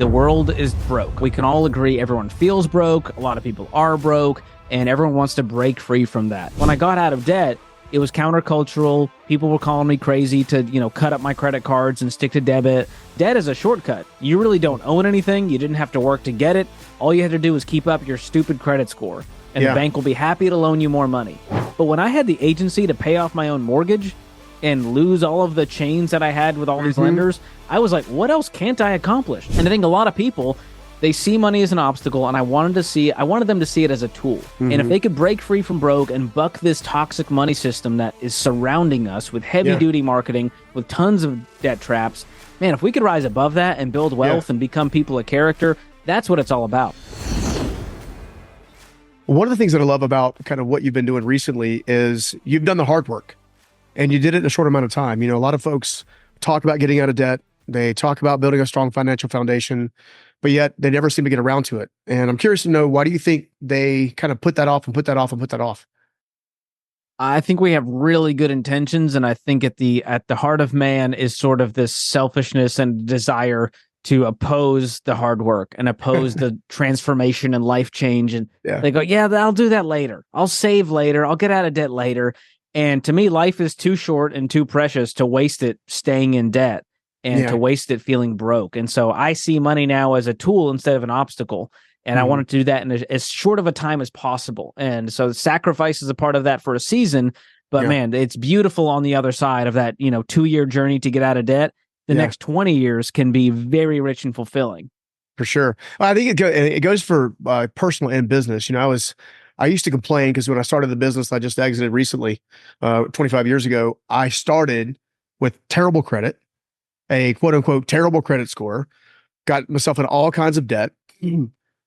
The world is broke. We can all agree everyone feels broke, a lot of people are broke, and everyone wants to break free from that. When I got out of debt, it was countercultural. People were calling me crazy to, cut up my credit cards and stick to debit. Debt is a shortcut. You really don't own anything. You didn't have to work to get it. All you had to do was keep up your stupid credit score, and the bank will be happy to loan you more money. But when I had the agency to pay off my own mortgage and lose all of the chains that I had with all these lenders, I was like, what else can't I accomplish? And I think a lot of people, they see money as an obstacle, and I wanted them to see it as a tool. And if they could break free from broke and buck this toxic money system that is surrounding us with heavy-duty marketing, with tons of debt traps, man, if we could rise above that and build wealth and become people of character, that's what it's all about. One of the things that I love about kind of what you've been doing recently is you've done the hard work, and you did it in a short amount of time. A lot of folks talk about getting out of debt. They talk about building a strong financial foundation, but yet they never seem to get around to it. And I'm curious to know, why do you think they kind of put that off and put that off and put that off? I think we have really good intentions, and I think at the heart of man is sort of this selfishness and desire to oppose the hard work and oppose the transformation and life change. And they go, I'll do that later. I'll save later. I'll get out of debt later. And to me, life is too short and too precious to waste it staying in debt and to waste it feeling broke. And so I see money now as a tool instead of an obstacle. And I wanted to do that in as short of a time as possible. And so sacrifice is a part of that for a season. But man, it's beautiful on the other side of that, 2-year journey to get out of debt. The next 20 years can be very rich and fulfilling. For sure. Well, I think it goes for personal and business. I used to complain because when I started the business I just exited recently, 25 years ago, I started with terrible credit, a quote unquote terrible credit score, got myself in all kinds of debt,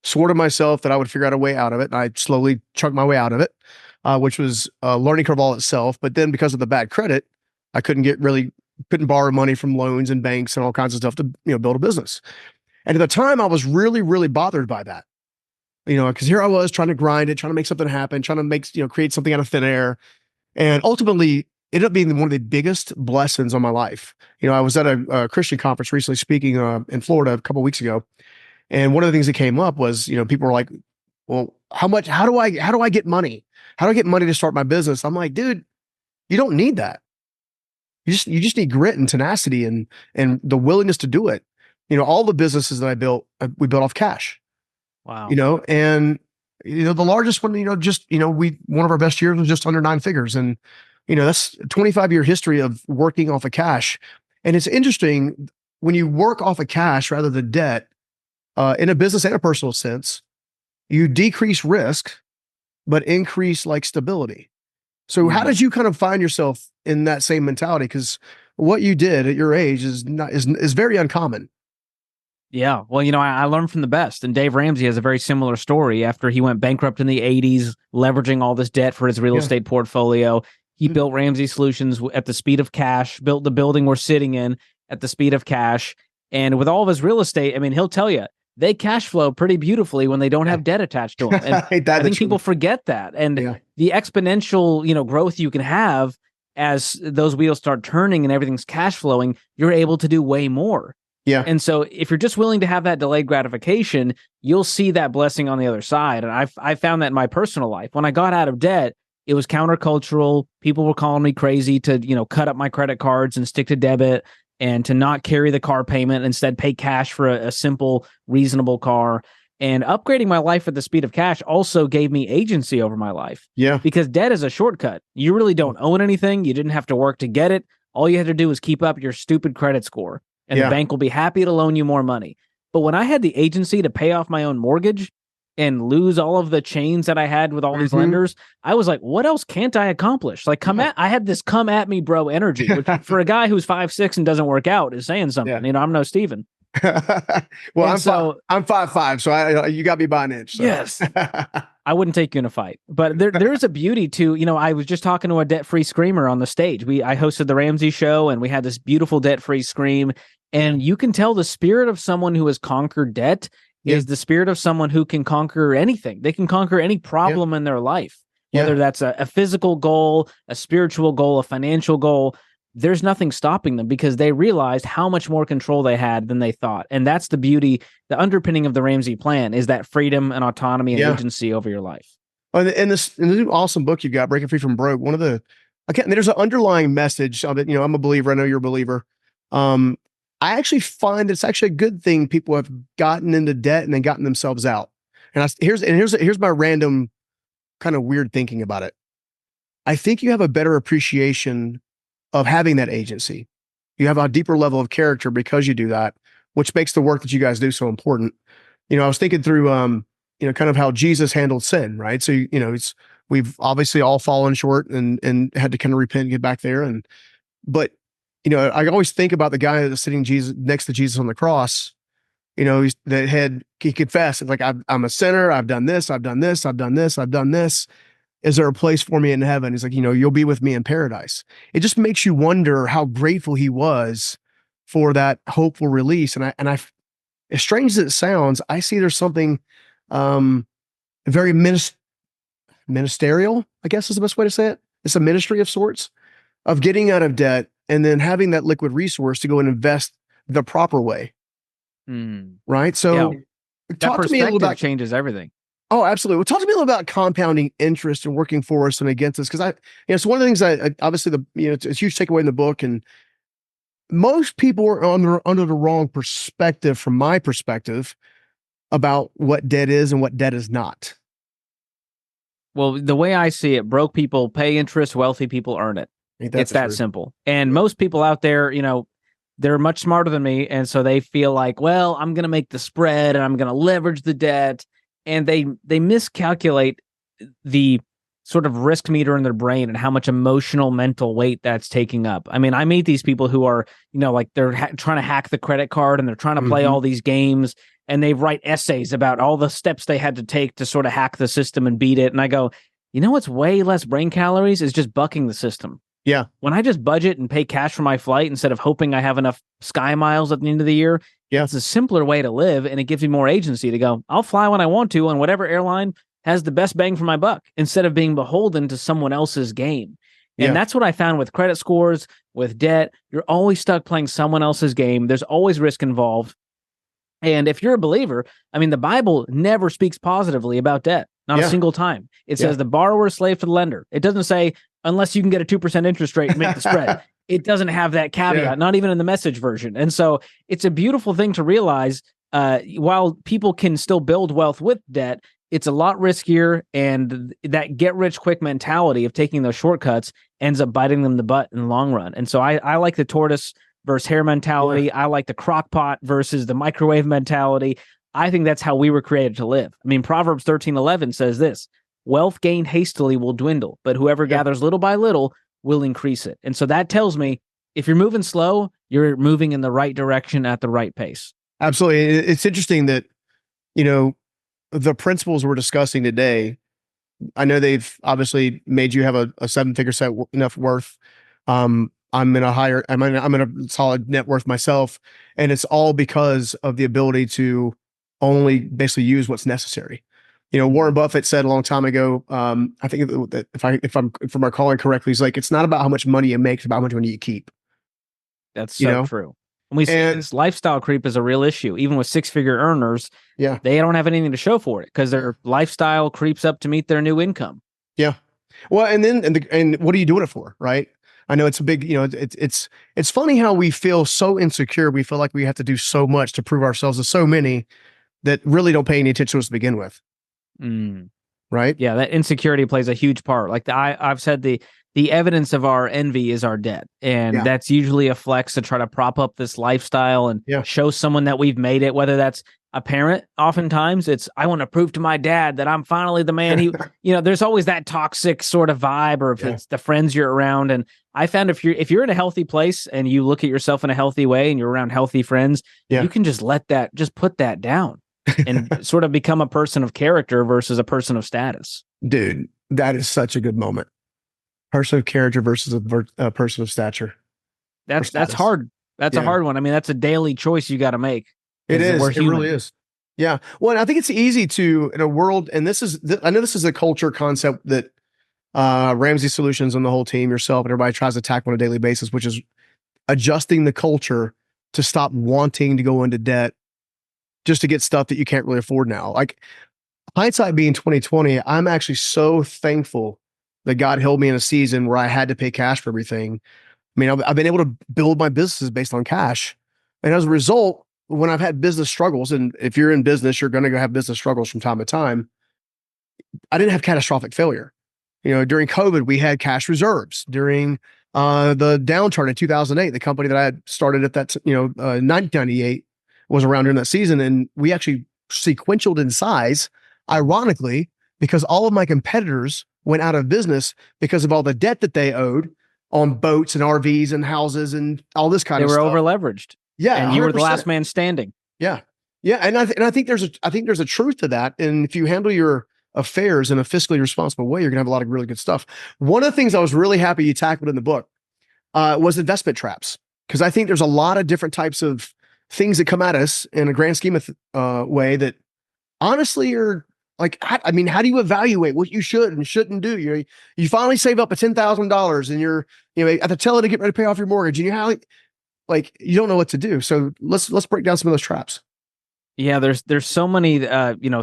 swore to myself that I would figure out a way out of it. And I slowly chunked my way out of it, which was a learning curve all itself. But then because of the bad credit, I couldn't borrow money from loans and banks and all kinds of stuff to, build a business. And at the time I was really, really bothered by that, because here I was trying to grind it, trying to make something happen, trying to make, create something out of thin air. And ultimately ended up being one of the biggest blessings on my life. I was at a Christian conference recently speaking in Florida a couple of weeks ago. And one of the things that came up was, people were like, well, how do I get money? How do I get money to start my business? I'm like, dude, you don't need that. You just need grit and tenacity and the willingness to do it. All the businesses that I built, we built off cash. Wow. And the largest one, one of our best years was just under 9 figures. And, that's a 25-year history of working off of cash. And it's interesting when you work off of cash rather than debt, in a business and a personal sense, you decrease risk, but increase stability. So how did you kind of find yourself in that same mentality? Because what you did at your age is very uncommon. Yeah. Well, I learned from the best. And Dave Ramsey has a very similar story. After he went bankrupt in the 80s, leveraging all this debt for his real estate portfolio, he built Ramsey Solutions at the speed of cash, built the building we're sitting in at the speed of cash. And with all of his real estate, he'll tell you, they cash flow pretty beautifully when they don't have debt attached to them. And I think people forget that. And the exponential, growth you can have as those wheels start turning and everything's cash flowing, you're able to do way more. Yeah. And so if you're just willing to have that delayed gratification, you'll see that blessing on the other side. And I found that in my personal life. When I got out of debt, it was countercultural. People were calling me crazy to, cut up my credit cards and stick to debit and to not carry the car payment, instead pay cash for a simple, reasonable car. And upgrading my life at the speed of cash also gave me agency over my life. Yeah. Because debt is a shortcut. You really don't own anything. You didn't have to work to get it. All you had to do was keep up your stupid credit score, and the bank will be happy to loan you more money. But when I had the agency to pay off my own mortgage and lose all of the chains that I had with all these lenders, I was like, what else can't I accomplish? I had this come at me, bro energy, which for a guy who's 5'6" and doesn't work out is saying something. I'm no Steven. Well, I'm 5'5", so you got me by an inch. So. Yes. I wouldn't take you in a fight, but there is a beauty to, I was just talking to a debt-free screamer on the stage. I hosted the Ramsey show and we had this beautiful debt-free scream, and you can tell the spirit of someone who has conquered debt is the spirit of someone who can conquer anything. They can conquer any problem in their life, whether that's a physical goal, a spiritual goal, a financial goal. there's nothing stopping them because they realized how much more control they had than they thought. And that's the beauty, the underpinning of the Ramsey plan is that freedom and autonomy and agency over your life. And this new awesome book you got, Breaking Free from Broke, one of the, again, there's an underlying message of it. You know, I'm a believer. I know you're a believer. I actually find it's actually a good thing people have gotten into debt and then gotten themselves out. And here's my random kind of weird thinking about it. I think you have a better appreciation of having that agency. You have a deeper level of character because you do that, which makes the work that you guys do so important. You know, I was thinking through, you know, kind of how Jesus handled sin, right? So, you know, we've obviously all fallen short and had to kind of repent and get back there. But, you know, I always think about the guy that's sitting next to Jesus on the cross. You know, he confessed, like, I'm a sinner. I've done this. I've done this. I've done this. I've done this. Is there a place for me in heaven? He's like, you know, you'll be with me in paradise. It just makes you wonder how grateful he was for that hopeful release. And I, as strange as it sounds, I see there's something very ministerial, I guess is the best way to say it. It's a ministry of sorts of getting out of debt and then having that liquid resource to go and invest the proper way. Right. So talk to me a little about changes everything. Oh, absolutely. Well, talk to me a little about compounding interest and working for us and against us. Cause it's one of the things obviously it's a huge takeaway in the book, and most people are under the wrong perspective from my perspective about what debt is and what debt is not. Well, the way I see it, broke people pay interest, wealthy people earn it. It's that simple. And most people out there, you know, they're much smarter than me. And so they feel like, well, I'm going to make the spread and I'm going to leverage the debt. And they miscalculate the sort of risk meter in their brain and how much emotional, mental weight that's taking up. I mean, I meet these people who are, you know, like they're trying to hack the credit card and they're trying to play all these games, and they write essays about all the steps they had to take to sort of hack the system and beat it. And I go, you know what's way less brain calories is just bucking the system. Yeah. When I just budget and pay cash for my flight instead of hoping I have enough sky miles at the end of the year, it's a simpler way to live, and it gives me more agency to go, I'll fly when I want to on whatever airline has the best bang for my buck instead of being beholden to someone else's game. And that's what I found with credit scores, with debt. You're always stuck playing someone else's game. There's always risk involved. And if you're a believer, I mean, the Bible never speaks positively about debt, not a single time. It says the borrower is slave to the lender. It doesn't say, unless you can get a 2% interest rate and make the spread. It doesn't have that caveat, not even in the Message version. And so it's a beautiful thing to realize, while people can still build wealth with debt, it's a lot riskier, and that get-rich-quick mentality of taking those shortcuts ends up biting them the butt in the long run. And so I like the tortoise versus hare mentality. I like the crock pot versus the microwave mentality. I think that's how we were created to live. I mean, Proverbs 13:11 says this: wealth gained hastily will dwindle, but whoever gathers little by little will increase it. And so that tells me if you're moving slow, you're moving in the right direction at the right pace. Absolutely. It's interesting that, you know, the principles we're discussing today, I know they've obviously made you have a 7-figure set enough worth. I'm in a solid net worth myself. And it's all because of the ability to only basically use what's necessary. You know, Warren Buffett said a long time ago, I think that if I'm recalling correctly, he's like, it's not about how much money you make, it's about how much money you keep. That's so true. And we see this lifestyle creep is a real issue. Even with 6-figure earners, they don't have anything to show for it because their lifestyle creeps up to meet their new income. Yeah. Well, and what are you doing it for, right? I know it's a big, you know, it's funny how we feel so insecure. We feel like we have to do so much to prove ourselves to so many that really don't pay any attention to us to begin with. Right? Yeah, that insecurity plays a huge part. Like I've said, the evidence of our envy is our debt. And that's usually a flex to try to prop up this lifestyle and show someone that we've made it, whether that's a parent. Oftentimes it's, I want to prove to my dad that I'm finally the man. You know, there's always that toxic sort of vibe, or if it's the friends you're around. And I found if you're in a healthy place and you look at yourself in a healthy way and you're around healthy friends, you can just put that down and sort of become a person of character versus a person of status. Dude, that is such a good moment. Person of character versus a person of stature. That's hard. That's a hard one. I mean, that's a daily choice you got to make. It is. It really is. Yeah. Well, and I think it's easy to, in a world, and I know this is a culture concept that Ramsey Solutions and the whole team, yourself, and everybody tries to tackle on a daily basis, which is adjusting the culture to stop wanting to go into debt just to get stuff that you can't really afford now. Like hindsight being 2020, I'm actually so thankful that God held me in a season where I had to pay cash for everything. I mean, I've been able to build my businesses based on cash. And as a result, when I've had business struggles, and if you're in business, you're going to have business struggles from time to time, I didn't have catastrophic failure. During COVID, we had cash reserves. During the downturn in 2008, the company that I had started at that, 1998 was around during that season. And we actually sequentialed in size, ironically, because all of my competitors went out of business because of all the debt that they owed on boats and RVs and houses and all this kind of stuff. They were over leveraged. Yeah. And 100%. you were the last man standing. Yeah. Yeah. And I think there's a truth to that. And if you handle your affairs in a fiscally responsible way, you're gonna have a lot of really good stuff. One of the things I was really happy you tackled in the book was investment traps. Because I think there's a lot of different types of things that come at us in a grand scheme of way that honestly are like, I mean, how do you evaluate what you should and shouldn't do? You finally save up a $10,000 and you're at the teller to get ready to pay off your mortgage, and you don't know what to do. So let's break down some of those traps. Yeah, there's so many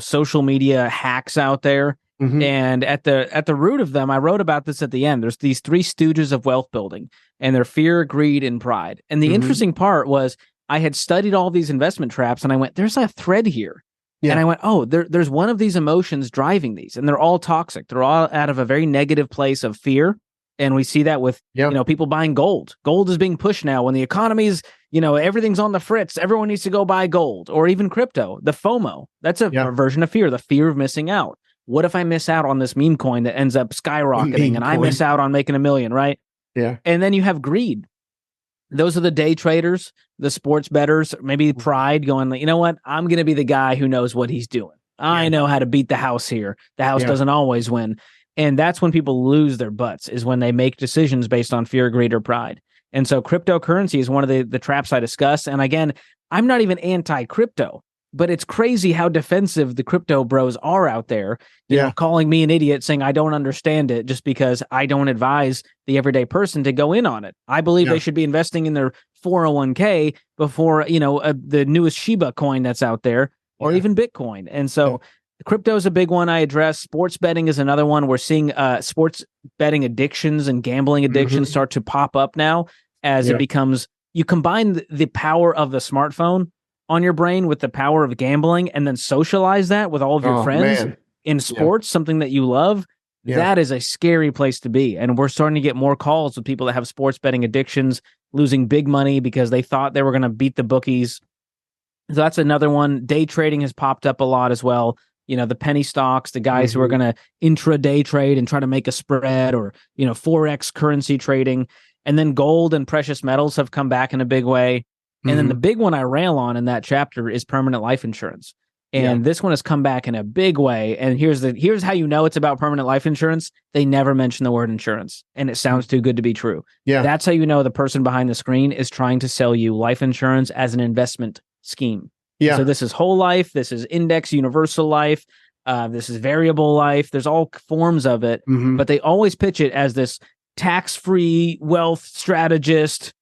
social media hacks out there. Mm-hmm. And at the root of them, I wrote about this at the end. There's these three stooges of wealth building, and they're fear, greed, and pride. And the interesting part was I had studied all these investment traps, and I went, there's a thread here. Yeah. And I went, oh, there's one of these emotions driving these, and they're all toxic. They're all out of a very negative place of fear. And we see that with people buying gold. Gold is being pushed now when the economy's, everything's on the fritz. Everyone needs to go buy gold, or even crypto. The FOMO, that's a version of fear, the fear of missing out. What if I miss out on this meme coin that ends up skyrocketing and I miss out on making $1 million, right? Yeah. And then you have greed. Those are the day traders, the sports bettors, maybe pride going, you know what? I'm going to be the guy who knows what he's doing. I know how to beat the house here. The house doesn't always win. And that's when people lose their butts, is when they make decisions based on fear, greed, or pride. And so cryptocurrency is one of the traps I discuss. And again, I'm not even anti-crypto, but it's crazy how defensive the crypto bros are out there, you know, calling me an idiot, saying I don't understand it just because I don't advise the everyday person to go in on it. I believe they should be investing in their 401k before, the newest Shiba coin that's out there, or even Bitcoin. And so crypto is a big one I address. Sports betting is another one. We're seeing sports betting addictions and gambling addictions start to pop up now as it becomes, you combine the power of the smartphone on your brain with the power of gambling, and then socialize that with all of your friends in sports, something that you love. That is a scary place to be. And we're starting to get more calls with people that have sports betting addictions, losing big money because they thought they were going to beat the bookies. So that's another one. Day trading has popped up a lot as well. The penny stocks, the guys who are going to intraday trade and try to make a spread, or, Forex currency trading. And then gold and precious metals have come back in a big way. And then the big one I rail on in that chapter is permanent life insurance. And this one has come back in a big way. And here's how you know it's about permanent life insurance. They never mention the word insurance, and it sounds too good to be true. Yeah. That's how you know the person behind the screen is trying to sell you life insurance as an investment scheme. Yeah. So this is whole life. This is index universal life. This is variable life. There's all forms of it, but they always pitch it as this tax-free wealth strategist.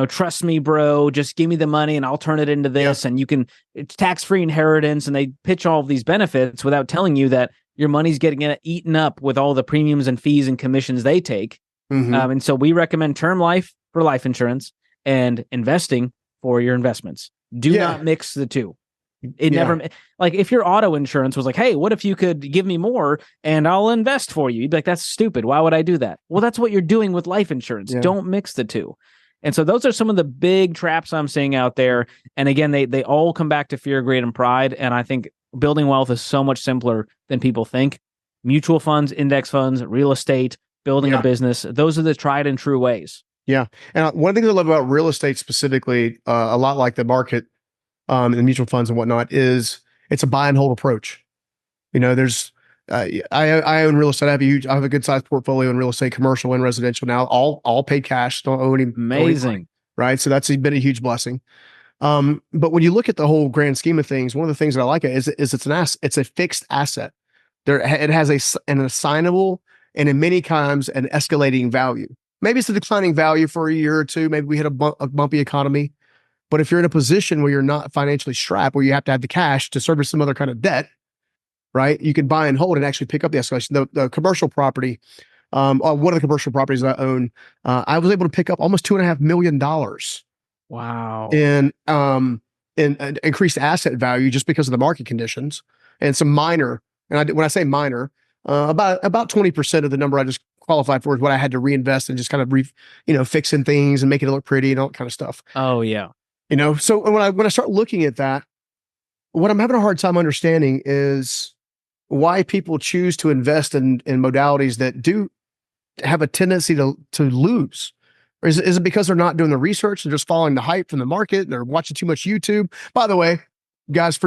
Trust me, bro, just give me the money and I'll turn it into this. And it's tax-free inheritance. And they pitch all of these benefits without telling you that your money's getting eaten up with all the premiums and fees and commissions they take. And so we recommend term life for life insurance and investing for your investments. Do not mix the two. It never, like, if your auto insurance was like, hey, what if you could give me more and I'll invest for you? You'd be like, that's stupid. Why would I do that? Well, that's what you're doing with life insurance. Don't mix the two. And so those are some of the big traps I'm seeing out there. And again, they all come back to fear, greed, and pride. And I think building wealth is so much simpler than people think. Mutual funds, index funds, real estate, building a business. Those are the tried and true ways. Yeah. And one thing I love about real estate specifically, a lot like the market and the mutual funds and whatnot, is it's a buy and hold approach. There's I own real estate. I have a good sized portfolio in real estate, commercial and residential now, all paid cash. Don't owe any. Amazing. Right. So that's been a huge blessing. But when you look at the whole grand scheme of things, one of the things that I like is it's a fixed asset. It has an assignable and in many times an escalating value. Maybe it's a declining value for a year or two. Maybe we hit a bumpy economy. But if you're in a position where you're not financially strapped, where you have to have the cash to service some other kind of debt, right? You can buy and hold and actually pick up the escalation. The commercial property, one of the commercial properties I own, I was able to pick up almost $2.5 million Wow. in increased asset value just because of the market conditions and some minor. And when I say minor, about 20% of the number I just qualified for is what I had to reinvest and just kind of fixing things and making it look pretty and all that kind of stuff. Oh yeah. So when I start looking at that, what I'm having a hard time understanding is why people choose to invest in modalities that do have a tendency to lose. Or is it because they're not doing the research and just following the hype from the market and they're watching too much YouTube? By the way, guys,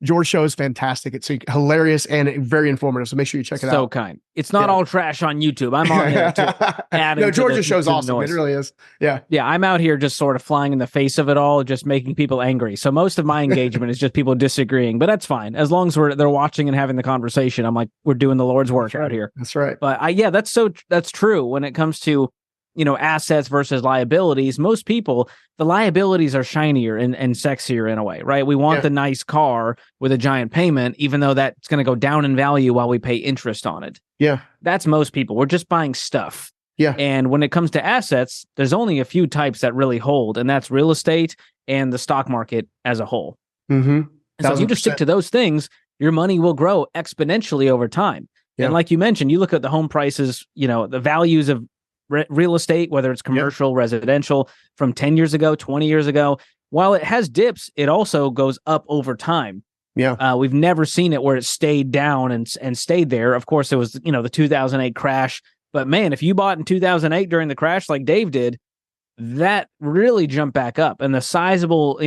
George's show is fantastic. It's hilarious and very informative. So make sure you check it out. So kind. It's not all trash on YouTube. I'm on there too. No, George's show is awesome. It really is. Yeah. Yeah. I'm out here just sort of flying in the face of it all, just making people angry. So most of my engagement is just people disagreeing, but that's fine. As long as they're watching and having the conversation, I'm like, we're doing the Lord's work out here. That's right. But that's true when it comes to, assets versus liabilities. Most people, the liabilities are shinier and sexier in a way, right? We want the nice car with a giant payment, even though that's going to go down in value while we pay interest on it. Yeah. That's most people. We're just buying stuff. Yeah. And when it comes to assets, there's only a few types that really hold, and that's real estate and the stock market as a whole. Mm-hmm. So if you just stick to those things, your money will grow exponentially over time. Yeah. And like you mentioned, you look at the home prices, the values of real estate, whether it's commercial, residential, from 10 years ago, 20 years ago, while it has dips, it also goes up over time. Yeah. We've never seen it where it stayed down and stayed there. Of course, it was, the 2008 crash. But man, if you bought in 2008 during the crash, like Dave did, that really jumped back up. And the sizable,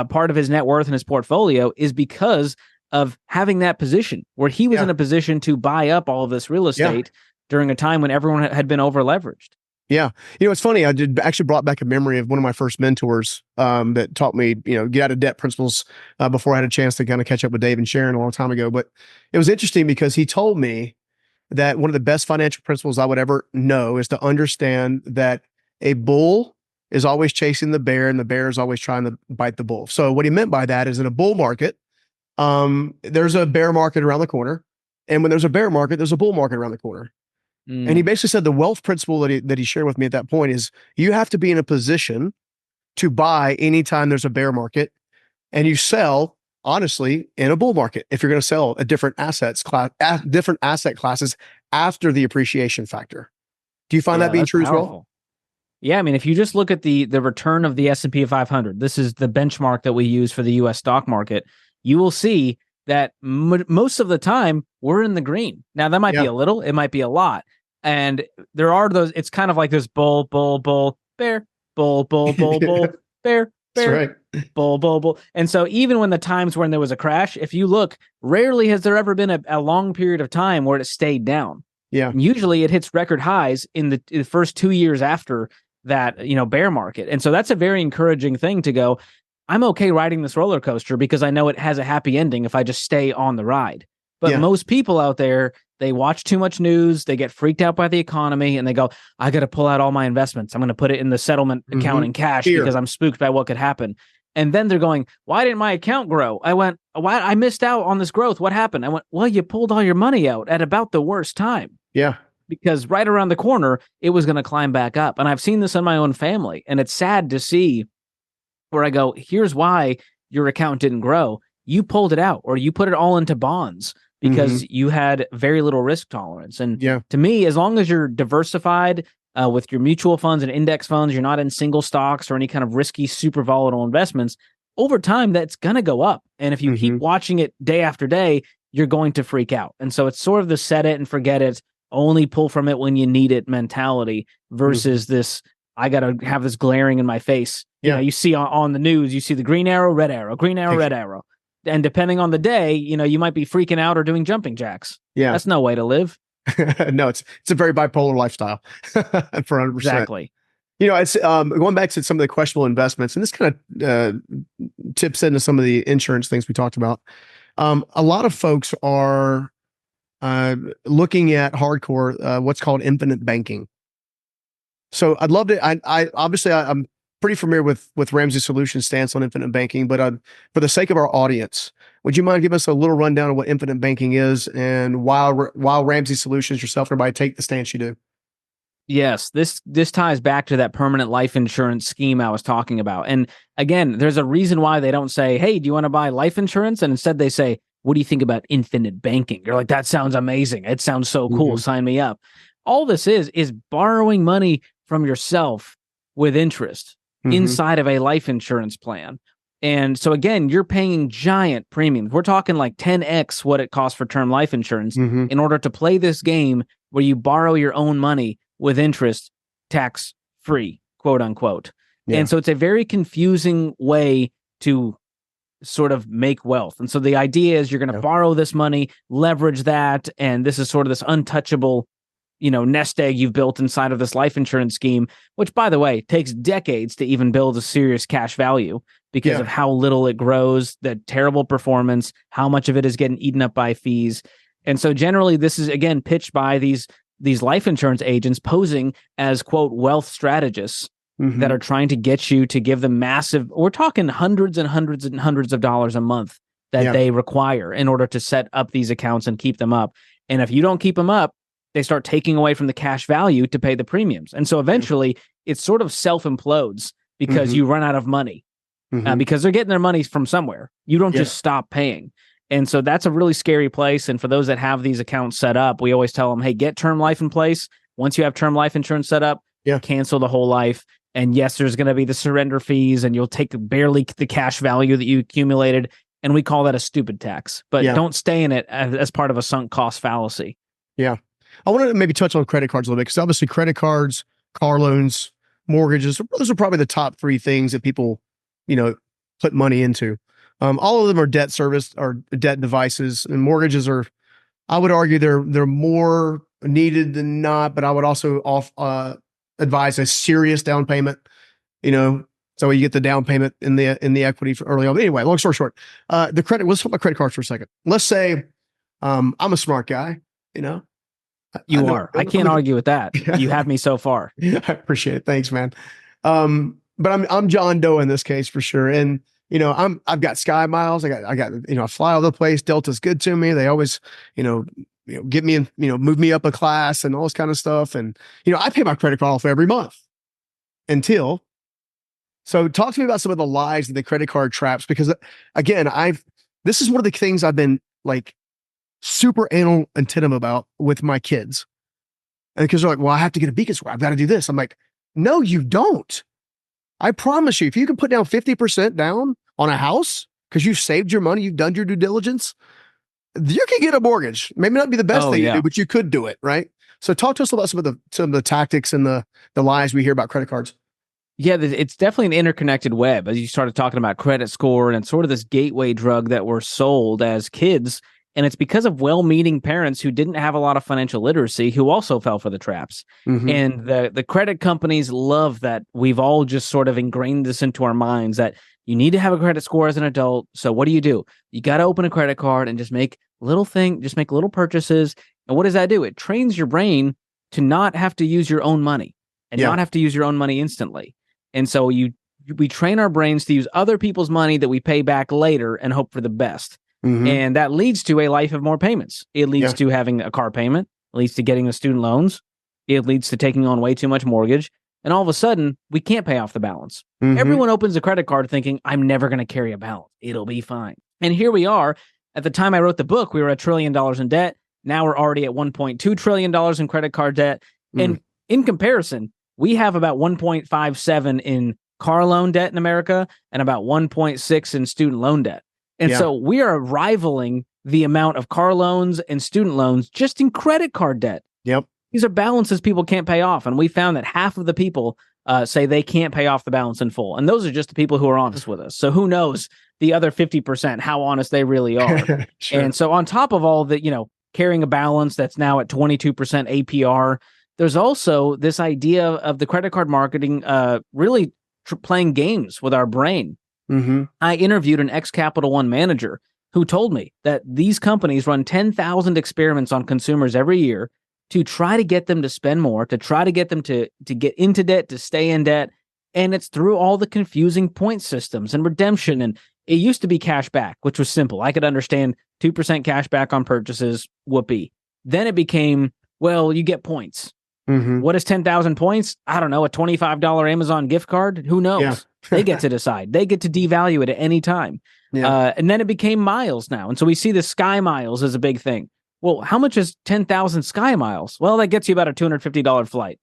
part of his net worth and his portfolio is because of having that position where he was in a position to buy up all of this real estate during a time when everyone had been over leveraged. Yeah. It's funny. I did actually brought back a memory of one of my first mentors that taught me, get out of debt principles before I had a chance to kind of catch up with Dave and Sharon a long time ago. But it was interesting because he told me that one of the best financial principles I would ever know is to understand that a bull is always chasing the bear and the bear is always trying to bite the bull. So what he meant by that is in a bull market, there's a bear market around the corner. And when there's a bear market, there's a bull market around the corner. And he basically said the wealth principle that he shared with me at that point is you have to be in a position to buy anytime there's a bear market, and you sell honestly in a bull market if you're going to sell a different asset classes after the appreciation factor. Do you find that being true powerful as well? Yeah, I mean, if you just look at the return of the S&P 500, this is the benchmark that we use for the U.S. stock market, you will see that most of the time we're in the green. Now, that might be a little, it might be a lot. And there are those, it's kind of like this bull, bear, bull, bear, right. bull. And so even when the times when there was a crash, if you look, rarely has there ever been a long period of time where it stayed down. Yeah. And usually it hits record highs in the first 2 years after that, bear market. And so that's a very encouraging thing to go, I'm okay riding this roller coaster because I know it has a happy ending if I just stay on the ride. But most people out there, they watch too much news, they get freaked out by the economy, and they go, I got to pull out all my investments. I'm going to put it in the settlement account in cash because I'm spooked by what could happen. And then they're going, why didn't my account grow? I went, why? I missed out on this growth. What happened? I went, well, you pulled all your money out at about the worst time. Yeah. Because right around the corner, it was going to climb back up. And I've seen this in my own family. And it's sad to see where I go, here's why your account didn't grow. You pulled it out or you put it all into bonds because you had very little risk tolerance. And to me, as long as you're diversified with your mutual funds and index funds, you're not in single stocks or any kind of risky, super volatile investments, over time, that's going to go up. And if you keep watching it day after day, you're going to freak out. And so it's sort of the set it and forget it, only pull from it when you need it mentality versus this, I got to have this glaring in my face. You know, you see on the news, you see the green arrow, red arrow, green arrow, red arrow. And depending on the day, you might be freaking out or doing jumping jacks. Yeah. That's no way to live. No, it's a very bipolar lifestyle for 100%. Exactly. It's going back to some of the questionable investments, and this kind of tips into some of the insurance things we talked about. A lot of folks are looking at hardcore, what's called infinite banking. So I'd love to. I obviously I'm pretty familiar with Ramsey Solutions' stance on infinite banking, but for the sake of our audience, would you mind giving us a little rundown of what infinite banking is and why Ramsey Solutions, yourself, and everybody take the stance you do? Yes, this ties back to that permanent life insurance scheme I was talking about. And again, there's a reason why they don't say, "Hey, do you want to buy life insurance?" And instead they say, "What do you think about infinite banking?" You're like, "That sounds amazing. It sounds so cool. Sign me up." All this is borrowing money from yourself with interest inside of a life insurance plan. And so again, you're paying giant premiums. We're talking like 10x what it costs for term life insurance in order to play this game where you borrow your own money with interest, tax free, quote unquote. Yeah. And so it's a very confusing way to sort of make wealth. And so the idea is you're going to borrow this money, leverage that, and this is sort of this untouchable, nest egg you've built inside of this life insurance scheme, which, by the way, takes decades to even build a serious cash value because of how little it grows, the terrible performance, how much of it is getting eaten up by fees. And so generally this is, again, pitched by these life insurance agents posing as, quote, wealth strategists that are trying to get you to give them we're talking hundreds and hundreds and hundreds of dollars a month that they require in order to set up these accounts and keep them up. And if you don't keep them up, they start taking away from the cash value to pay the premiums. And so eventually it sort of self-implodes because you run out of money because they're getting their money from somewhere. You don't just stop paying. And so that's a really scary place. And for those that have these accounts set up, we always tell them, hey, get term life in place. Once you have term life insurance set up, cancel the whole life. And yes, there's going to be the surrender fees and you'll take barely the cash value that you accumulated. And we call that a stupid tax, but don't stay in it as part of a sunk cost fallacy. Yeah. I want to maybe touch on credit cards a little bit because obviously credit cards, car loans, mortgages, those are probably the top three things that people, put money into. All of them are debt service or debt devices, and mortgages are, I would argue they're more needed than not, but I would also advise a serious down payment, so you get the down payment in the equity for early on. Anyway, long story short, let's talk about credit cards for a second. Let's say I'm a smart guy, You are. I can't argue with that. You have me so far. I appreciate it. Thanks, man. But I'm John Doe in this case for sure. And I've got Sky Miles. I got I fly all over the place. Delta's good to me. They always get me in, move me up a class and all this kind of stuff. And I pay my credit card off every month so talk to me about some of the lies and the credit card traps, because again, this is one of the things I've been like super anal attentive about with my kids. And because they're like, well, I have to get a Beacon score. I've got to do this. I'm like, no, you don't. I promise you, if you can put down 50% down on a house because you've saved your money, you've done your due diligence, you can get a mortgage. Maybe not be the best thing to do, but you could do it, right? So talk to us about some of the tactics and the lies we hear about credit cards. Yeah, it's definitely an interconnected web. As you started talking about credit score, and it's sort of this gateway drug that we're sold as kids. And it's because of well-meaning parents who didn't have a lot of financial literacy who also fell for the traps. And the credit companies love that we've all just sort of ingrained this into our minds that you need to have a credit score as an adult. So what do? You got to open a credit card and just make little purchases. And what does that do? It trains your brain to not have to use your own money and not have to use your own money instantly. And so we train our brains to use other people's money that we pay back later and hope for the best. And that leads to a life of more payments. It leads to having a car payment, it leads to getting the student loans. It leads to taking on way too much mortgage. And all of a sudden, we can't pay off the balance. Everyone opens a credit card thinking, I'm never going to carry a balance. It'll be fine. And here we are. At the time I wrote the book, we were $1 trillion in debt. Now we're already at $1.2 trillion in credit card debt. And in comparison, we have about 1.57 in car loan debt in America and about 1.6 in student loan debt. And so we are rivaling the amount of car loans and student loans just in credit card debt. These are balances people can't pay off. And we found that half of the people say they can't pay off the balance in full. And those are just the people who are honest with us. So who knows the other 50%, how honest they really are. And so on top of all that, carrying a balance that's now at 22% APR, there's also this idea of the credit card marketing really playing games with our brain. I interviewed an ex-Capital One manager who told me that these companies run 10,000 experiments on consumers every year to try to get them to spend more, to try to get them to get into debt, to stay in debt. And it's through all the confusing point systems and redemption. And it used to be cash back, which was simple. I could understand 2% cash back on purchases, whoopee. Then it became, well, you get points. What is 10,000 points? I don't know, a $25 Amazon gift card? Who knows? Yeah. They get to decide. They get to devalue it at any time. Yeah. And then it became miles now. And so we see the Sky Miles as a big thing. Well, how much is 10,000 Sky Miles? Well, that gets you about a $250 flight.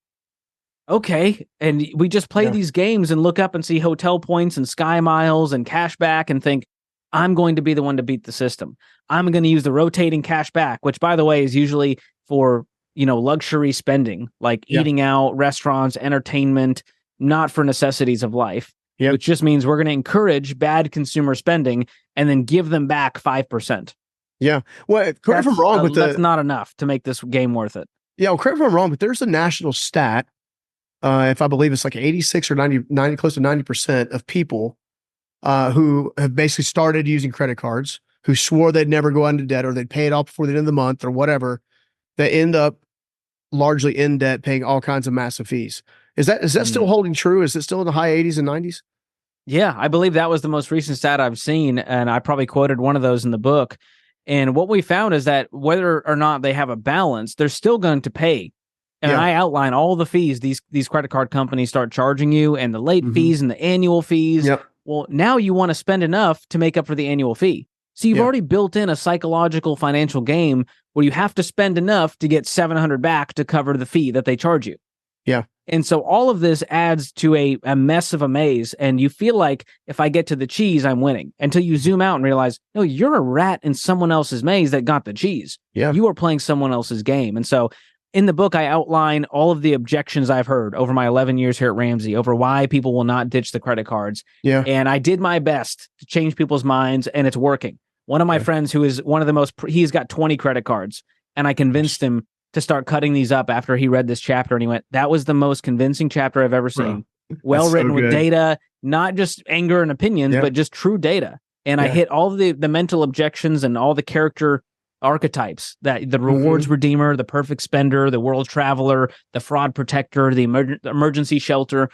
Okay. And we just play these games and look up and see hotel points and Sky Miles and cash back and think, I'm going to be the one to beat the system. I'm going to use the rotating cash back, which, by the way, is usually for, luxury spending, like eating out, restaurants, entertainment, not for necessities of life, which just means we're going to encourage bad consumer spending and then give them back 5%. Yeah. Well, correct if I'm wrong, but that's not enough to make this game worth it. Yeah. Well, correct if I'm wrong, but there's a national stat. If I believe it's like 86 or 90, close to 90% of people who have basically started using credit cards, who swore they'd never go into debt or they'd pay it off before the end of the month or whatever, they end up largely in debt, paying all kinds of massive fees. Is that still holding true? Is it still in the high 80s and 90s? Yeah, I believe that was the most recent stat I've seen, and I probably quoted one of those in the book. And what we found is that whether or not they have a balance, they're still going to pay. And I outline all the fees these credit card companies start charging you, and the late fees and the annual fees. Well, now you want to spend enough to make up for the annual fee. So you've already built in a psychological financial game where you have to spend enough to get $700 back to cover the fee that they charge you. Yeah. And so all of this adds to a mess of a maze. And you feel like if I get to the cheese, I'm winning, until you zoom out and realize, no, you're a rat in someone else's maze that got the cheese. Yeah. You are playing someone else's game. And so in the book, I outline all of the objections I've heard over my 11 years here at Ramsey over why people will not ditch the credit cards. Yeah. And I did my best to change people's minds, and it's working. One of my friends who is one of the most, he's got 20 credit cards, and I convinced him to start cutting these up after he read this chapter, and he went, that was the most convincing chapter I've ever seen. Well written, with data, not just anger and opinions, but just true data. And I hit all the mental objections and all the character archetypes, that the rewards redeemer, the perfect spender, the world traveler, the fraud protector, the emergency shelter.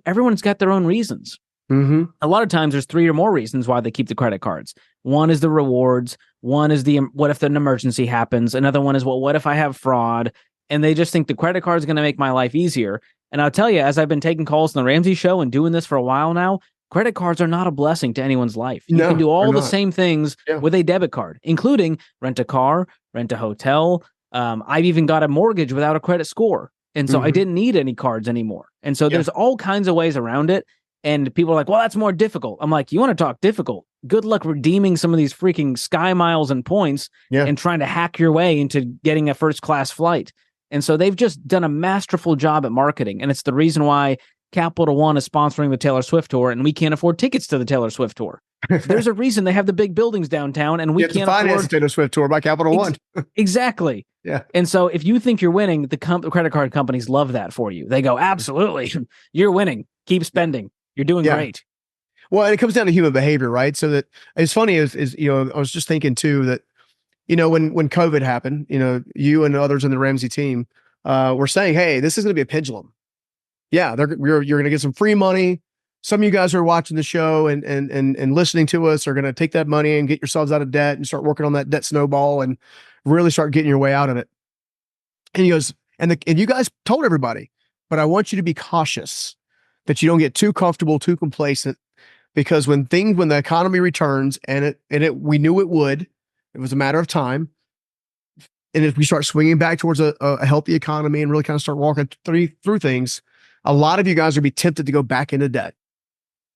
Everyone's got their own reasons. A lot of times there's 3 or more reasons why they keep the credit cards. One is the rewards. One is the what if an emergency happens. Another one is, well, what if I have fraud? And they just think the credit card is going to make my life easier. And I'll tell you, as I've been taking calls on the Ramsey Show and doing this for a while now, credit cards are not a blessing to anyone's life. You can do all the same things with a debit card, including rent a car, rent a hotel. I've even got a mortgage without a credit score. And so I didn't need any cards anymore. And so there's all kinds of ways around it. And people are like, well, that's more difficult. I'm like, you want to talk difficult? Good luck redeeming some of these freaking Sky Miles and points and trying to hack your way into getting a first-class flight. And so they've just done a masterful job at marketing. And it's the reason why Capital One is sponsoring the Taylor Swift tour, and we can't afford tickets to the Taylor Swift tour. There's a reason they have the big buildings downtown, and we can't finance the Taylor Swift tour by Capital One. Exactly. Yeah. And so if you think you're winning, the credit card companies love that for you. They go, absolutely, you're winning. Keep spending. You're doing great. Well, and it comes down to human behavior, right? So that it's funny is I was just thinking too that, when COVID happened, you and others in the Ramsey team were saying, hey, this is going to be a pendulum. Yeah, you're going to get some free money. Some of you guys who are watching the show and listening to us are going to take that money and get yourselves out of debt and start working on that debt snowball and really start getting your way out of it. And he goes, and you guys told everybody, but I want you to be cautious that you don't get too comfortable, too complacent, because when the economy returns, and we knew it would, it was a matter of time. And if we start swinging back towards a healthy economy and really kind of start walking through things, a lot of you guys will be tempted to go back into debt,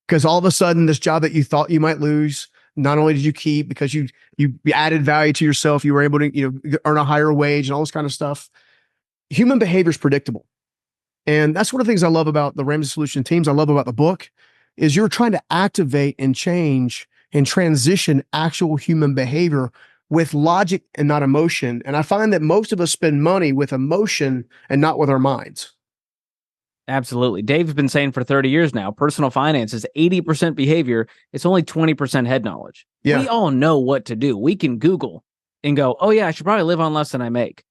because all of a sudden this job that you thought you might lose, not only did you keep because you added value to yourself, you were able to earn a higher wage and all this kind of stuff. Human behavior is predictable. And that's one of the things I love about the Ramsey Solution teams. I love about the book is you're trying to activate and change and transition actual human behavior with logic and not emotion. And I find that most of us spend money with emotion and not with our minds. Absolutely. Dave's been saying for 30 years now, personal finance is 80% behavior. It's only 20% head knowledge. We Yeah. all know what to do. We can Google and go, oh, yeah, I should probably live on less than I make.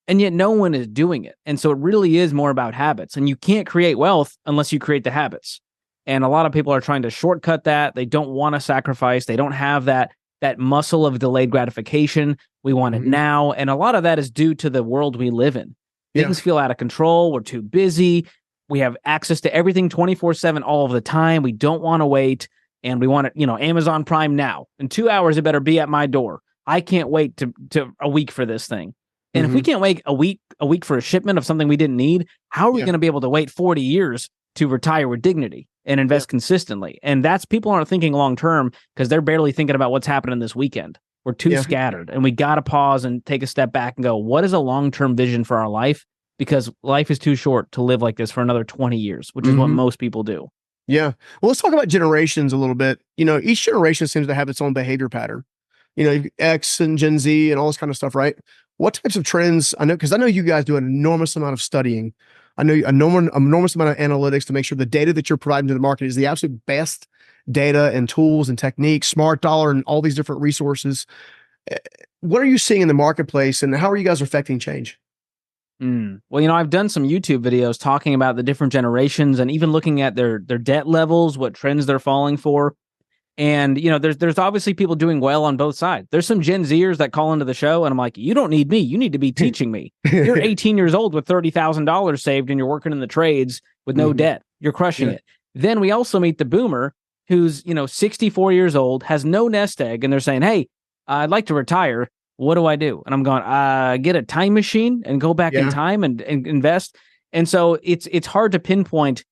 And yet no one is doing it. And so it really is more about habits. And you can't create wealth unless you create the habits. And a lot of people are trying to shortcut that. They don't want to sacrifice. They don't have that muscle of delayed gratification. We want it now. And a lot of that is due to the world we live in. Things feel out of control. We're too busy. We have access to everything 24/7 all of the time. We don't want to wait. And we want it, Amazon Prime now. In 2 hours, it better be at my door. I can't wait to a week for this thing. And if we can't wait a week for a shipment of something we didn't need, how are we going to be able to wait 40 years to retire with dignity and invest consistently? And that's people aren't thinking long term because they're barely thinking about what's happening this weekend. We're too scattered, and we got to pause and take a step back and go, what is a long-term vision for our life? Because life is too short to live like this for another 20 years, which is what most people do. Yeah. Well, let's talk about generations a little bit. Each generation seems to have its own behavior pattern. X and Gen Z and all this kind of stuff, right? What types of trends? Because I know you guys do an enormous amount of studying. I know an enormous amount of analytics to make sure the data that you're providing to the market is the absolute best data and tools and techniques, smart dollar and all these different resources. What are you seeing in the marketplace and how are you guys affecting change? Well, I've done some YouTube videos talking about the different generations and even looking at their debt levels, what trends they're falling for. And, there's obviously people doing well on both sides. There's some Gen Zers that call into the show and I'm like, you don't need me. You need to be teaching me. You're 18 years old with $30,000 saved and you're working in the trades with no debt. You're crushing it. Then we also meet the boomer who's, 64 years old, has no nest egg. And they're saying, hey, I'd like to retire. What do I do? And I'm going, get a time machine and go back in time and invest. And so it's hard to pinpoint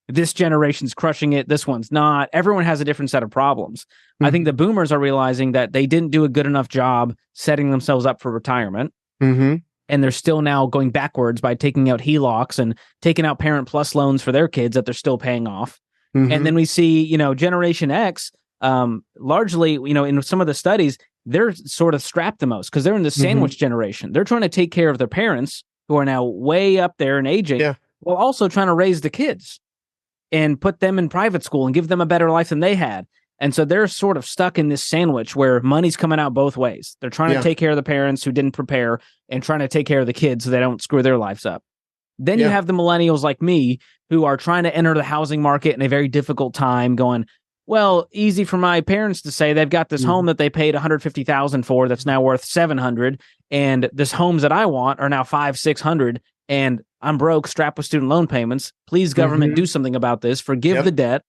this generation's crushing it. This one's not. Everyone has a different set of problems. I think the boomers are realizing that they didn't do a good enough job setting themselves up for retirement. And they're still now going backwards by taking out HELOCs and taking out Parent Plus loans for their kids that they're still paying off. And then we see, Generation X, largely, in some of the studies, they're sort of strapped the most because they're in the sandwich generation. They're trying to take care of their parents who are now way up there in aging while also trying to raise the kids and put them in private school and give them a better life than they had. And so they're sort of stuck in this sandwich where money's coming out both ways. They're trying to take care of the parents who didn't prepare and trying to take care of the kids so they don't screw their lives up. Then you have the millennials like me who are trying to enter the housing market in a very difficult time going, well, easy for my parents to say they've got this home that they paid $150,000 for that's now worth $700,000, and this homes that I want are now $500,000-$600,000, and I'm broke, strapped with student loan payments. Please, government, do something about this. Forgive the debt.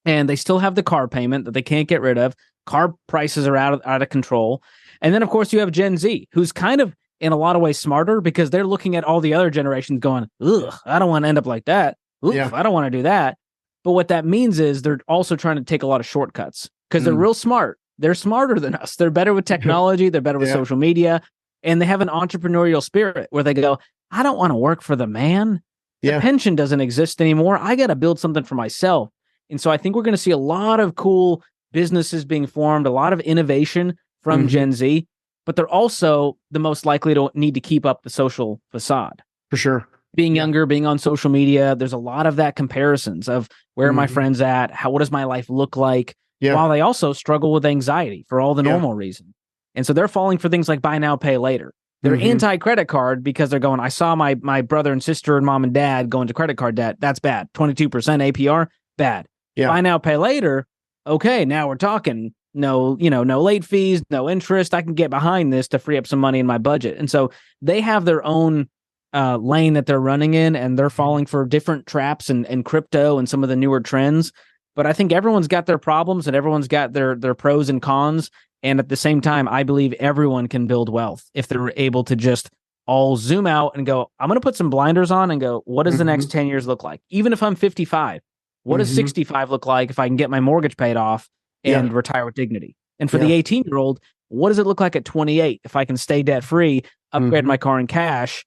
And they still have the car payment that they can't get rid of. Car prices are out of control. And then, of course, you have Gen Z, who's kind of in a lot of ways smarter because they're looking at all the other generations going, ugh, I don't want to end up like that. Oof, I don't want to do that. But what that means is they're also trying to take a lot of shortcuts because they're real smart. They're smarter than us. They're better with technology. They're better with social media. And they have an entrepreneurial spirit where they go, I don't want to work for the man. The pension doesn't exist anymore. I got to build something for myself. And so I think we're going to see a lot of cool businesses being formed, a lot of innovation from Gen Z, but they're also the most likely to need to keep up the social facade. For sure. Being younger, being on social media, there's a lot of that comparisons of where are my friends at? What does my life look like? While they also struggle with anxiety for all the normal reasons. And so they're falling for things like buy now, pay later. They're anti-credit card because they're going, I saw my brother and sister and mom and dad go into credit card debt. That's bad. 22% APR, bad. Buy now, pay later. Okay, now we're talking. No late fees, no interest. I can get behind this to free up some money in my budget. And so they have their own lane that they're running in, and they're falling for different traps and crypto and some of the newer trends. But I think everyone's got their problems and everyone's got their pros and cons. And at the same time, I believe everyone can build wealth if they're able to just all zoom out and go, I'm going to put some blinders on and go, what does the next 10 years look like? Even if I'm 55, what does 65 look like if I can get my mortgage paid off and retire with dignity? And for the 18-year-old, what does it look like at 28 if I can stay debt-free, upgrade my car in cash?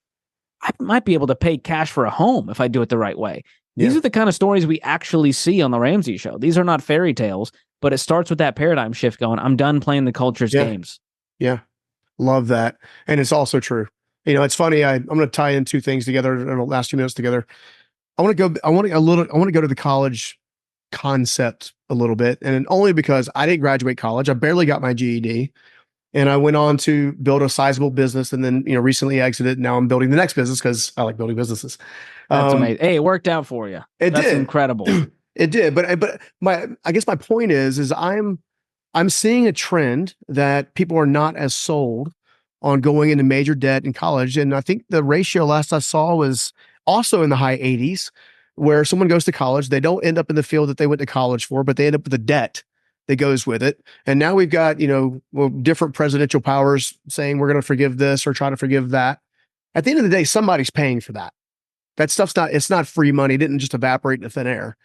I might be able to pay cash for a home if I do it the right way. These are the kind of stories we actually see on the Ramsey Show. These are not fairy tales, but it starts with that paradigm shift going, I'm done playing the culture's games. Yeah. Love that. And it's also true. It's funny. I'm going to tie in two things together in the last 2 minutes together. I want to go to the college concept a little bit. And only because I didn't graduate college. I barely got my GED. And I went on to build a sizable business and then, recently exited. Now I'm building the next business because I like building businesses. That's amazing. Hey, it worked out for you. That's did. incredible. It did. But I guess my point is I'm seeing a trend that people are not as sold on going into major debt in college. And I think the ratio last I saw was also in the high 80s, where someone goes to college, they don't end up in the field that they went to college for, but they end up with a debt that goes with it. And now we've got, different presidential powers saying we're going to forgive this or try to forgive that. At the end of the day, somebody's paying for that. That stuff's it's not free money. It didn't just evaporate into thin air.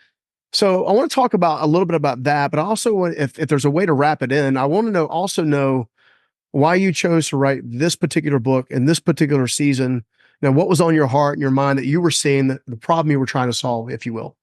So I want to talk about a little bit about that, but also if there's a way to wrap it in, I want to know why you chose to write this particular book in this particular season. Now, what was on your heart and your mind that you were seeing, the problem you were trying to solve, if you will?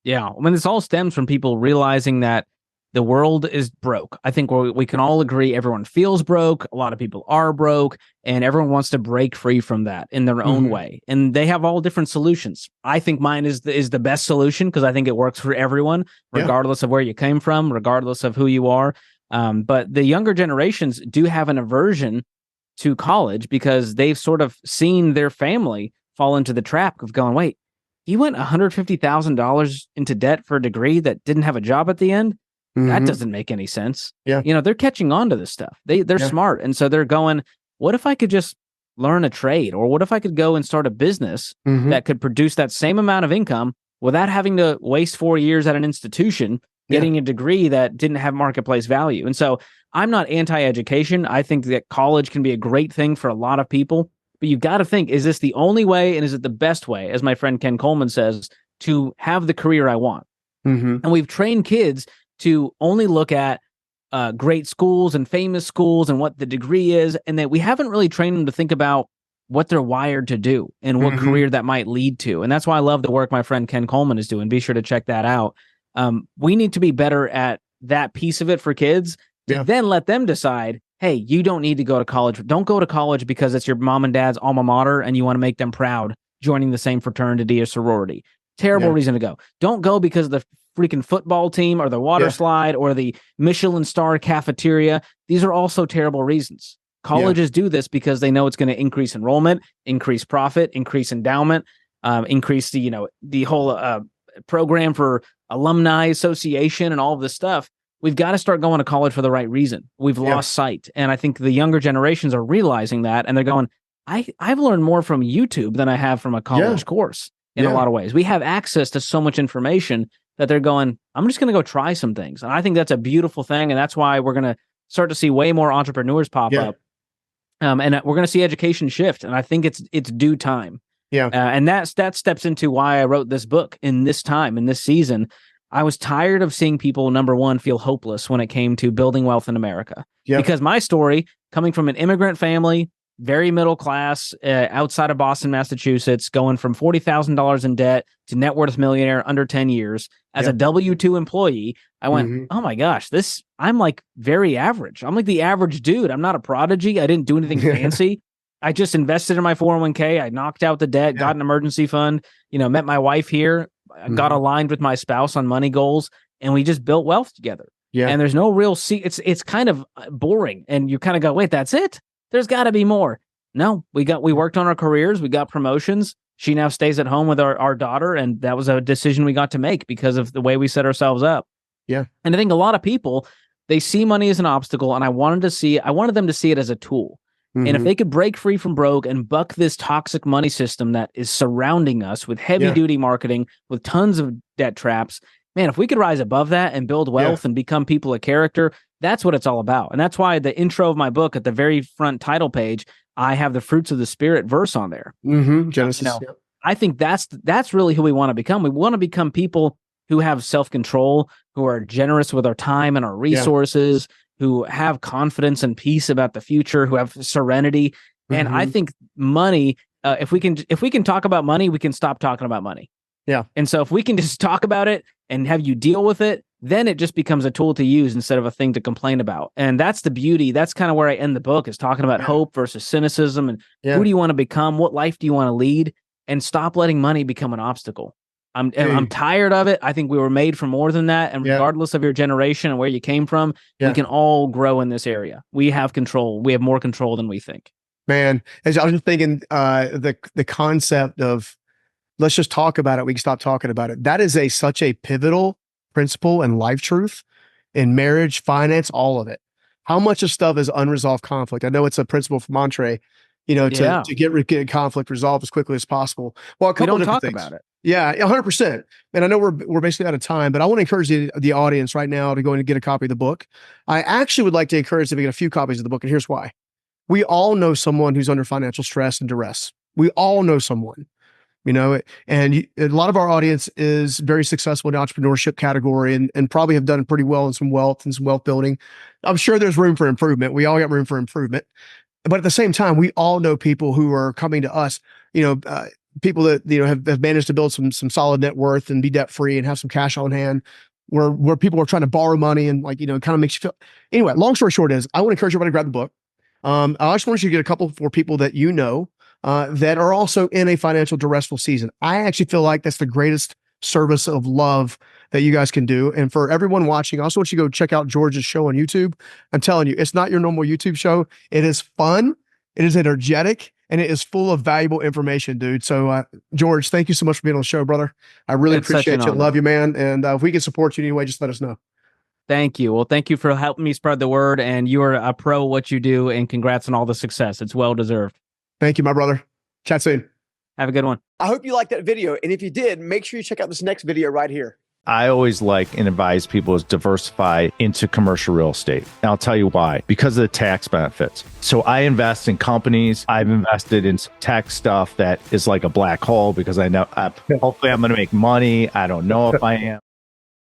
Yeah. I mean, this all stems from people realizing that the world is broke. I think we can all agree everyone feels broke. A lot of people are broke, and everyone wants to break free from that in their own way. And they have all different solutions. I think mine is the best solution because I think it works for everyone, regardless of where you came from, regardless of who you are. But the younger generations do have an aversion to college because they've sort of seen their family fall into the trap of going, wait, you went $150,000 into debt for a degree that didn't have a job at the end? That doesn't make any sense. Yeah. They're catching on to this stuff. They're smart. And so they're going, what if I could just learn a trade? Or what if I could go and start a business that could produce that same amount of income without having to waste 4 years at an institution getting a degree that didn't have marketplace value? And so I'm not anti-education. I think that college can be a great thing for a lot of people, but you've got to think, is this the only way and is it the best way, as my friend Ken Coleman says, to have the career I want? And we've trained kids to only look at great schools and famous schools and what the degree is, and that we haven't really trained them to think about what they're wired to do and what career that might lead to. And that's why I love the work my friend Ken Coleman is doing. Be sure to check that out. We need to be better at that piece of it for kids to then let them decide, hey, you don't need to go to college. Don't go to college because it's your mom and dad's alma mater and you want to make them proud joining the same fraternity or sorority. Terrible reason to go. Don't go because of the freaking football team or the water slide or the Michelin star cafeteria. These are also terrible reasons. Colleges do this because they know it's going to increase enrollment, increase profit, increase endowment, increase the whole program for alumni association and all of this stuff. We've got to start going to college for the right reason. We've lost sight. And I think the younger generations are realizing that, and they're going, I've learned more from YouTube than I have from a college course in a lot of ways. We have access to so much information that they're going, I'm just going to go try some things. And I think that's a beautiful thing. And that's why we're going to start to see way more entrepreneurs pop up. And we're going to see education shift. And I think it's due time. And that steps into why I wrote this book in this time, in this season. I was tired of seeing people, number one, feel hopeless when it came to building wealth in America. Because my story, coming from an immigrant family, very middle class, outside of Boston, Massachusetts, going from $40,000 in debt to net worth millionaire under 10 years. As a W-2 employee, I went, oh my gosh, I'm like very average. I'm like the average dude. I'm not a prodigy. I didn't do anything fancy. I just invested in my 401k. I knocked out the debt, got an emergency fund, met my wife here, got aligned with my spouse on money goals, and we just built wealth together. And there's no real it's kind of boring. And you kind of go, wait, that's it? There's got to be more. No, we worked on our careers. We got promotions. She now stays at home with our daughter. And that was a decision we got to make because of the way we set ourselves up. And I think a lot of people, they see money as an obstacle. And I wanted them to see it as a tool. And if they could break free from broke and buck this toxic money system that is surrounding us with heavy duty marketing, with tons of debt traps, man, if we could rise above that and build wealth and become people of character, that's what it's all about. And that's why the intro of my book at the very front title page, I have the fruits of the spirit verse on there. Genesis. I think that's really who we want to become. We want to become people who have self-control, who are generous with our time and our resources, who have confidence and peace about the future, who have serenity. And I think money, if we can talk about money, we can stop talking about money. And so if we can just talk about it and have you deal with it, then it just becomes a tool to use instead of a thing to complain about. And that's the beauty. That's kind of where I end the book, is talking about hope versus cynicism and who do you want to become? What life do you want to lead? and stop letting money become an obstacle. I'm tired of it. I think we were made for more than that. And regardless of your generation and where you came from, we can all grow in this area. We have control. We have more control than we think. Man, as I was just thinking, the concept of let's just talk about it. We can stop talking about it. That is such a pivotal principle and life truth in marriage, finance, all of it. How much of stuff is unresolved conflict? I know it's a principle from Montre, to get conflict resolved as quickly as possible. Well, a couple we don't of talk things. about it. Yeah, 100%. And I know we're basically out of time, but I want to encourage the audience right now to go and get a copy of the book. I actually would like to encourage them to get a few copies of the book, and here's why. We all know someone who's under financial stress and duress. We all know someone, and a lot of our audience is very successful in the entrepreneurship category and probably have done pretty well in some wealth building. I'm sure there's room for improvement. We all got room for improvement. But at the same time, we all know people who are coming to us, people that have managed to build some solid net worth and be debt free and have some cash on hand, where people are trying to borrow money and kind of makes you feel. Anyway, long story short is I want to encourage everybody to grab the book. I just want you to get a couple for people that that are also in a financial duressful season. I actually feel like that's the greatest service of love that you guys can do. And for everyone watching, I also want you to go check out George's show on YouTube. I'm telling you, it's not your normal YouTube show. It is fun. It is energetic. And it is full of valuable information, dude. So, George, thank you so much for being on the show, brother. I really appreciate you. Love you, man. And if we can support you anyway, just let us know. Thank you. Well, thank you for helping me spread the word. And you are a pro at what you do. And congrats on all the success. It's well deserved. Thank you, my brother. Chat soon. Have a good one. I hope you liked that video. And if you did, make sure you check out this next video right here. I always like and advise people to diversify into commercial real estate. And I'll tell you why. Because of the tax benefits. So I invest in companies. I've invested in tech stuff that is like a black hole because I know hopefully I'm going to make money. I don't know if I am.